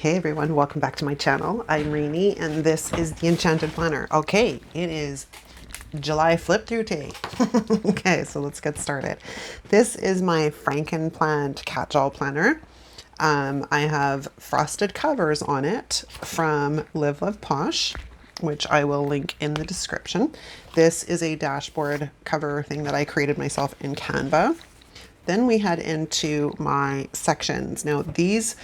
Hey everyone, welcome back to my channel. I'm Rainy and this is the Enchanted Planner. Okay, it is July flip through day. Okay, so let's get started. This is my frankenplanner catch-all planner. I have frosted covers on it from Live Love Posh, which I will link in the description. This is a dashboard cover thing that I created myself in Canva. Then we head into my sections. Now these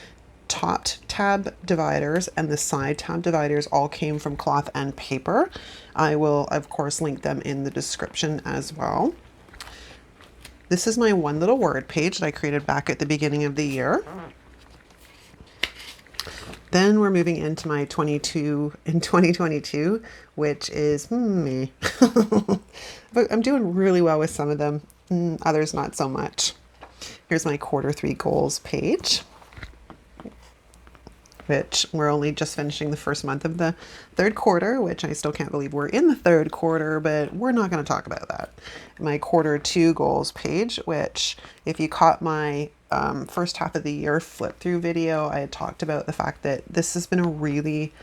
top tab dividers and the side tab dividers all came from cloth and paper. I will of course link them in the description as well. This is my one little word page that I created back at the beginning of the year. Then we're moving into my 2022, which is me. But I'm doing really well with some of them, others not so much. Here's my Q3 goals page, which we're only just finishing the first month of the third quarter, which I still can't believe we're in the third quarter, but we're not going to talk about that. My Q2 goals page, which if you caught my first half of the year flip through video, I had talked about the fact that this has been a really,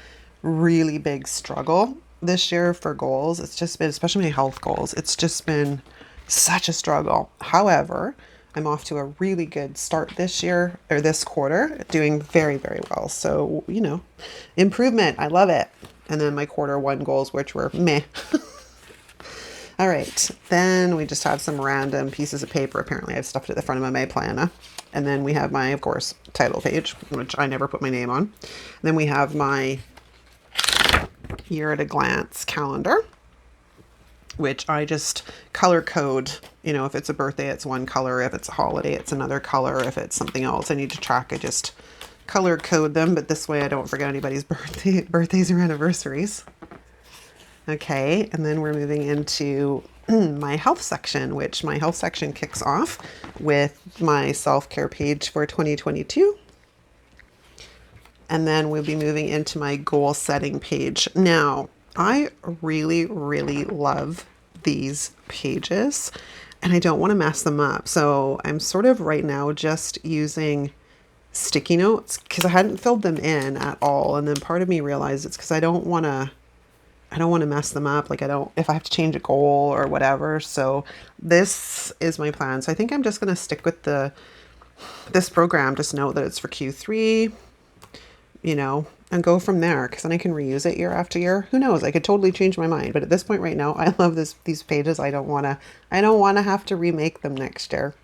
really big struggle this year for goals. It's just been, especially my health goals, it's just been such a struggle. However, I'm off to a really good start this year, or this quarter, doing very, very well. So, you know, improvement. I love it. And then my Q1 goals, which were meh. All right. Then we just have some random pieces of paper. Apparently I've stuffed at the front of my planner. And then we have my, of course, title page, which I never put my name on. And then we have my year at a glance calendar, which I just color code. You know, if it's a birthday, it's one color. If it's a holiday, it's another color. If it's something else I need to track, I just color code them. But this way I don't forget anybody's birthdays or anniversaries. Okay, and then we're moving into my health section, which my health section kicks off with my self-care page for 2022. And then we'll be moving into my goal setting page. Now, I really, really love these pages and I don't want to mess them up. So I'm sort of right now just using sticky notes because I hadn't filled them in at all. And then part of me realized it's because I don't want to mess them up. Like if I have to change a goal or whatever. So this is my plan. So I think I'm just going to stick with this program. Just note that it's for Q3, you know, and go from there, because then I can reuse it year after year. Who knows? I could totally change my mind. But at this point right now, I love these pages. I don't want to have to remake them next year.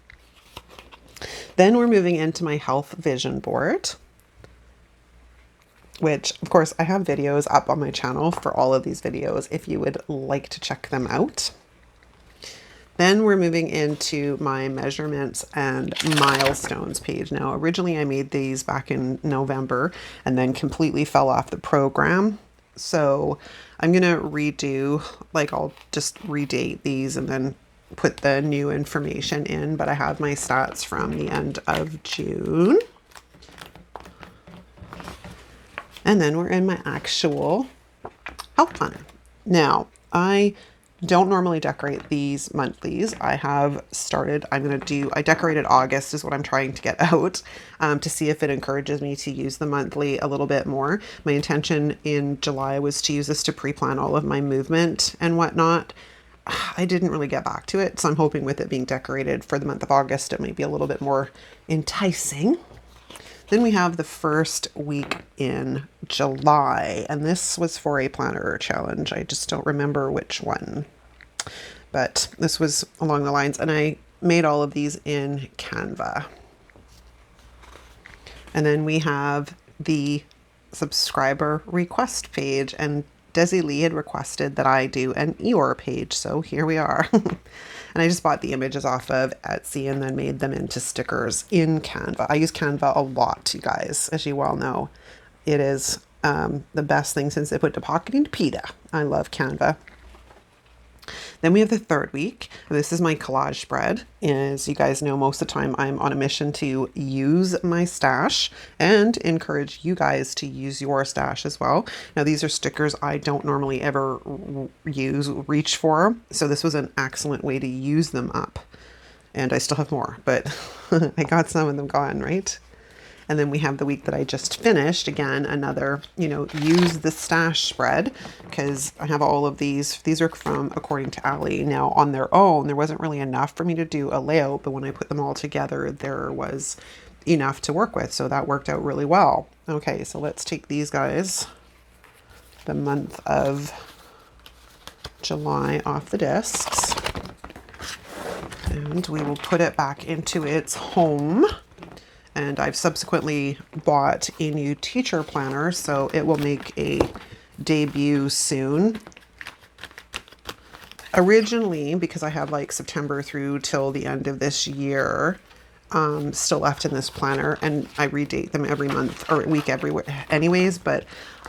Then we're moving into my health vision board, which of course I have videos up on my channel for all of these videos if you would like to check them out. Then we're moving into my measurements and milestones page. Now, originally I made these back in November and then completely fell off the program. So I'm going to redo, like I'll just redate these and then put the new information in. But I have my stats from the end of June. And then we're in my actual health planner. Now, I don't normally decorate these monthlies. I decorated August is what I'm trying to get out to see if it encourages me to use the monthly a little bit more. My intention in July was to use this to pre-plan all of my movement and whatnot. I didn't really get back to it. So I'm hoping with it being decorated for the month of August, it might be a little bit more enticing. Then we have the first week in July, and this was for a planner challenge. I just don't remember which one, but this was along the lines, and I made all of these in Canva. And then we have the subscriber request page, and Desi Lee had requested that I do an Eeyore page, so here we are. And I just bought the images off of Etsy and then made them into stickers in Canva. I use Canva a lot, you guys, as you well know. It is the best thing since they put the pocketing to PETA. I love Canva. Then we have the third week. This is my collage spread. As you guys know, most of the time I'm on a mission to use my stash and encourage you guys to use your stash as well. Now, these are stickers I don't normally ever reach for. So this was an excellent way to use them up. And I still have more, but I got some of them gone, right? And then we have the week that I just finished, again, another, you know, use the stash spread, because I have all of these. These are from According to Allie. Now on their own, there wasn't really enough for me to do a layout, but when I put them all together, there was enough to work with. So that worked out really well. Okay, so let's take these guys, the month of July, off the discs. And we will put it back into its home. And I've subsequently bought a new teacher planner, so it will make a debut soon. Originally, because I had like September through till the end of this year still left in this planner, and I redate them every month or week everywhere anyways, but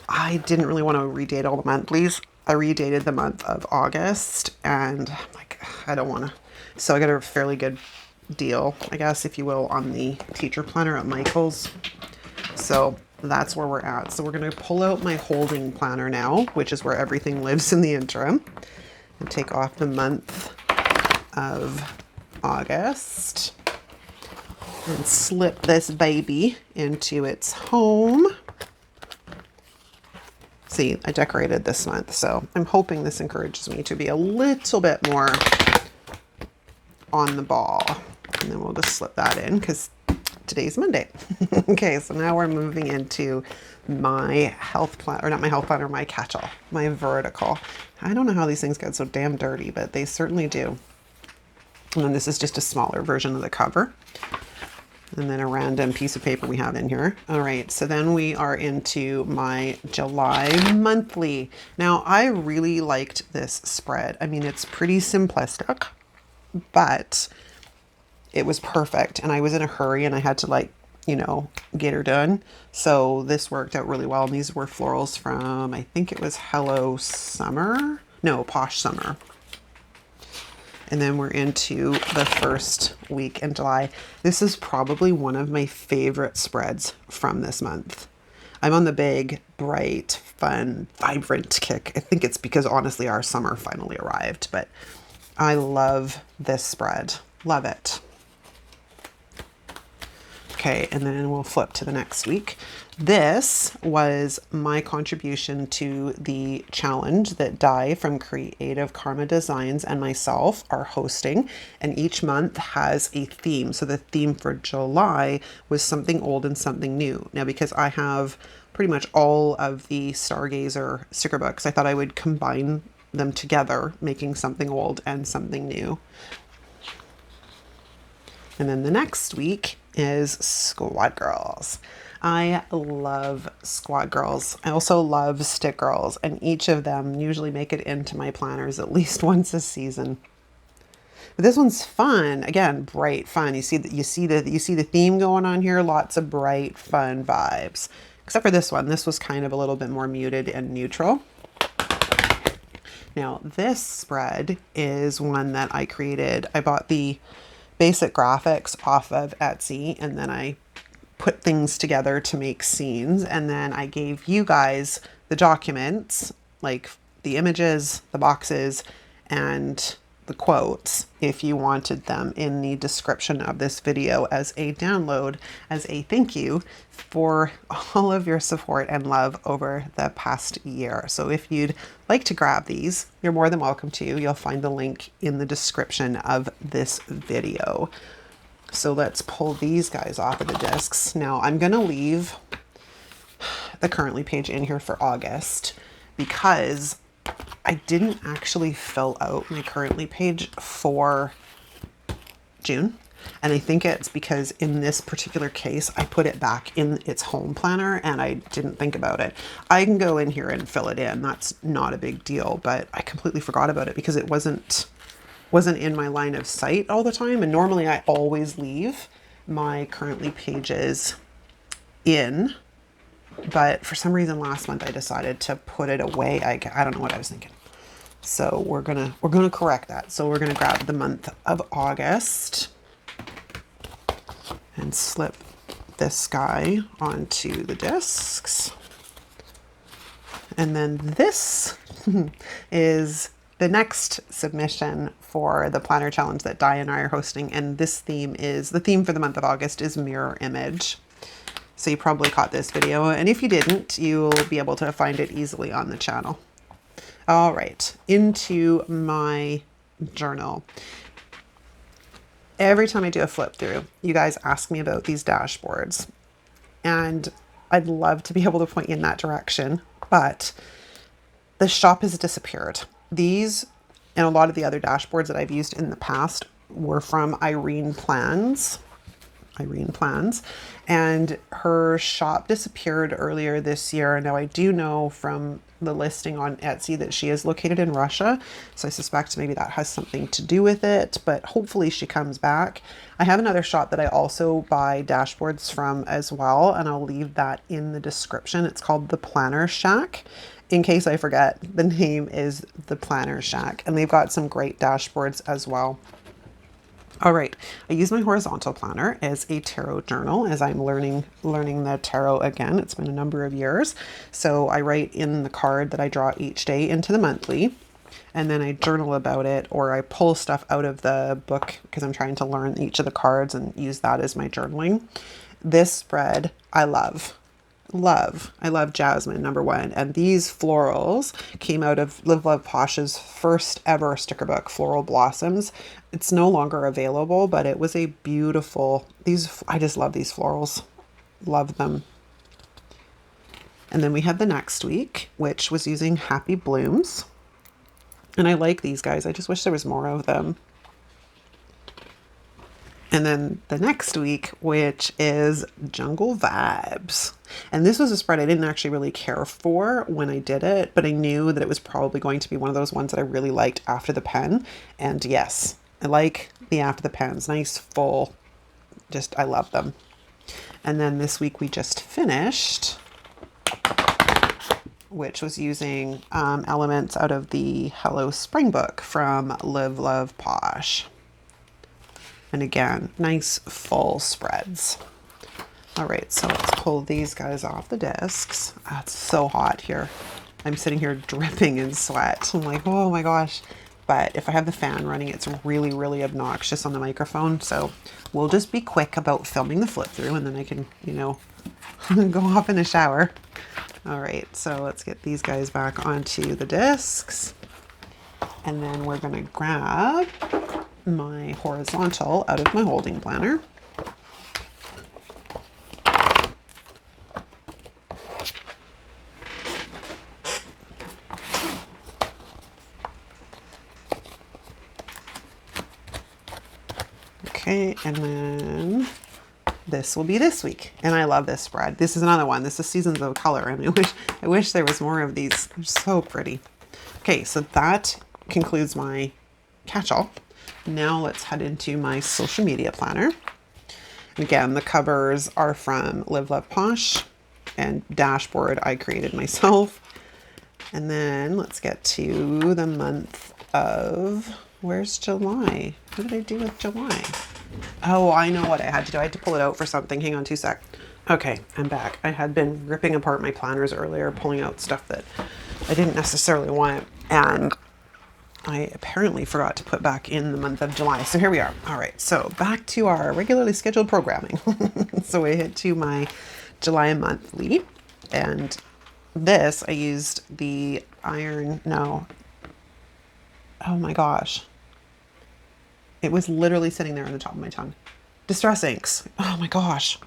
I didn't really want to redate all the monthlies. I redated the month of August, and I'm like, I don't want to. So I got a fairly good deal, I guess, if you will, on the teacher planner at Michael's. So that's where we're at. So we're going to pull out my holding planner now, which is where everything lives in the interim, and take off the month of August and slip this baby into its home. See, I decorated this month, so I'm hoping this encourages me to be a little bit more on the ball. And then we'll just slip that in because today's Monday. Okay, so now we're moving into my health plan, or not my health planner, my catch-all, my vertical. I don't know how these things get so damn dirty, but they certainly do. And then this is just a smaller version of the cover. And then a random piece of paper we have in here. All right, so then we are into my July monthly. Now, I really liked this spread. I mean, it's pretty simplistic, but it was perfect. And I was in a hurry and I had to, like, you know, get her done. So this worked out really well. And these were florals from, I think it was Hello Summer. No, Posh Summer. And then we're into the first week in July. This is probably one of my favorite spreads from this month. I'm on the big, bright, fun, vibrant kick. I think it's because honestly our summer finally arrived, but I love this spread. Love it. Okay, and then we'll flip to the next week. This was my contribution to the challenge that Di from Creative Karma Designs and myself are hosting, and each month has a theme. So the theme for July was something old and something new. Now, because I have pretty much all of the Stargazer sticker books, I thought I would combine them together, making something old and something new. And then the next week is Squad Girls. I love Squad Girls. I also love Stick Girls, and each of them usually make it into my planners at least once a season. But this one's fun. Again, bright, fun. You see the theme going on here. Lots of bright, fun vibes. Except for this one. This was kind of a little bit more muted and neutral. Now, this spread is one that I created. I bought the basic graphics off of Etsy, and then I put things together to make scenes, and then I gave you guys the documents, like the images, the boxes, and the quotes, if you wanted them in the description of this video as a download, as a thank you for all of your support and love over the past year. So if you'd like to grab these, you're more than welcome to. You'll find the link in the description of this video. So let's pull these guys off of the discs. Now I'm going to leave the currently page in here for August because I didn't actually fill out my currently page for June. And I think it's because in this particular case, I put it back in its home planner and I didn't think about it. I can go in here and fill it in. That's not a big deal, but I completely forgot about it because it wasn't in my line of sight all the time. And normally I always leave my currently pages in, but for some reason last month I decided to put it away. I don't know what I was thinking. So we're gonna correct that. So we're gonna grab the month of August and slip this guy onto the discs. And then this is the next submission for the planner challenge that Di and I are hosting. And this theme is, the theme for the month of August is mirror image. So you probably caught this video, and if you didn't, you'll be able to find it easily on the channel. All right, into my journal. Every time I do a flip through, you guys ask me about these dashboards, and I'd love to be able to point you in that direction, but the shop has disappeared. These and a lot of the other dashboards that I've used in the past were from Irene Plans, and her shop disappeared earlier this year. Now I do know from the listing on Etsy that she is located in Russia, so I suspect maybe that has something to do with it, but hopefully she comes back. I have another shop that I also buy dashboards from as well, and I'll leave that in the description. It's called The Planner Shack. In case I forget, the name is The Planner Shack, and they've got some great dashboards as well. All right, I use my horizontal planner as a tarot journal as I'm learning the tarot again. It's been a number of years. So I write in the card that I draw each day into the monthly, and then I journal about it, or I pull stuff out of the book because I'm trying to learn each of the cards and use that as my journaling. This spread I love. I love Jasmine, number one. And these florals came out of Live Love Posh's first ever sticker book, Floral Blossoms. It's no longer available, but it was a beautiful, I just love these florals. Love them. And then we had the next week, which was using Happy Blooms. And I like these guys. I just wish there was more of them. And then the next week, which is Jungle Vibes. And this was a spread I didn't actually really care for when I did it, but I knew that it was probably going to be one of those ones that I really liked after the pen. And yes, I like the after the pens. Nice, full, just, I love them. And then this week we just finished, which was using elements out of the Hello Spring book from Live Love Posh. And again, nice full spreads. All right, so let's pull these guys off the discs. Oh, it's so hot here. I'm sitting here dripping in sweat. I'm like, oh my gosh. But if I have the fan running, it's really, really obnoxious on the microphone. So we'll just be quick about filming the flip through, and then I can, you know, go off in the shower. All right, so let's get these guys back onto the discs. And then we're gonna grab my horizontal out of my holding planner. Okay, and then this will be this week. And I love this spread. This is another one. This is Seasons of Color, and I wish there was more of these. They're so pretty. Okay, so that concludes my catch-all. Now let's head into my social media planner. Again, the covers are from Live Love Posh, and dashboard I created myself. And then let's get to the month of, where's July? What did I do with July? Oh, I know what I had to do. I had to pull it out for something. Hang on 2 sec. Okay, I'm back. I had been ripping apart my planners earlier, pulling out stuff that I didn't necessarily want, and I apparently forgot to put back in the month of July. So here we are. All right, so back to our regularly scheduled programming. So I hit to my July monthly, and this, I used the oh my gosh. It was literally sitting there on the top of my tongue. Distress inks. Oh my gosh.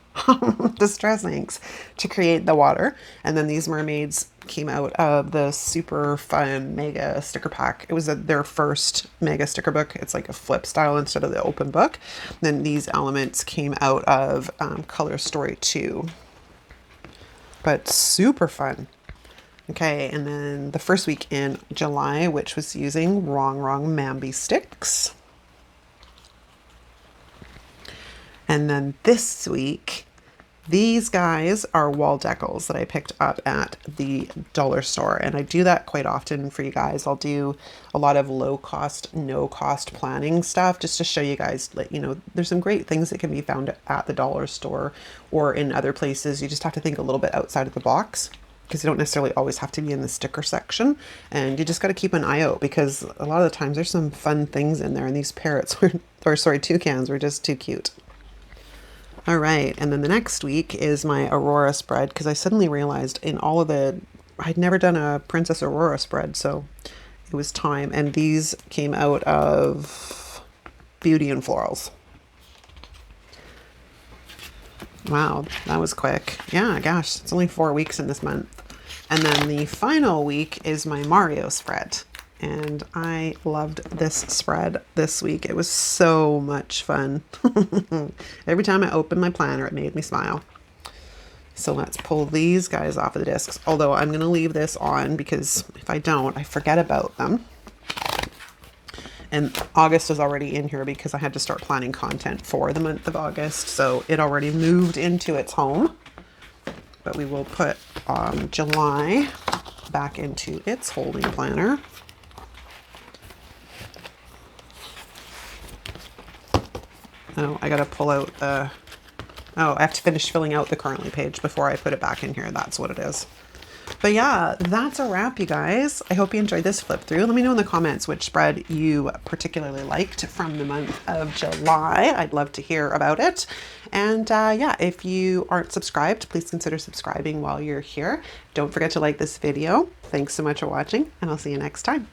Distress inks to create the water. And then these mermaids came out of the super fun mega sticker pack. It was their first mega sticker book. It's like a flip style instead of the open book. Then these elements came out of Color Story 2. But super fun. Okay, and then the first week in July, which was using Wrong Mambi sticks. And then this week, these guys are wall decals that I picked up at the dollar store. And I do that quite often for you guys. I'll do a lot of low cost, no cost planning stuff just to show you guys, you know, there's some great things that can be found at the dollar store or in other places. You just have to think a little bit outside of the box, because you don't necessarily always have to be in the sticker section, and you just got to keep an eye out, because a lot of the times there's some fun things in there, and these parrots were, or sorry, toucans were just too cute. All right, and then the next week is my Aurora spread, because I suddenly realized in all of the, I'd never done a Princess Aurora spread, so it was time. And these came out of Beauty and Florals. Wow, that was quick. Yeah, gosh, it's only 4 weeks in this month. And then the final week is my Mario spread. And I loved this spread this week. It was so much fun. Every time I opened my planner, it made me smile. So let's pull these guys off of the discs. Although I'm going to leave this on because if I don't, I forget about them. And August is already in here because I had to start planning content for the month of August. So it already moved into its home. But we will put July back into its holding planner. Oh, I gotta pull out the, oh, I have to finish filling out the currently page before I put it back in here. That's what it is. But yeah, that's a wrap, you guys. I hope you enjoyed this flip through. Let me know in the comments which spread you particularly liked from the month of July. I'd love to hear about it. And yeah, if you aren't subscribed, please consider subscribing while you're here. Don't forget to like this video. Thanks so much for watching, and I'll see you next time.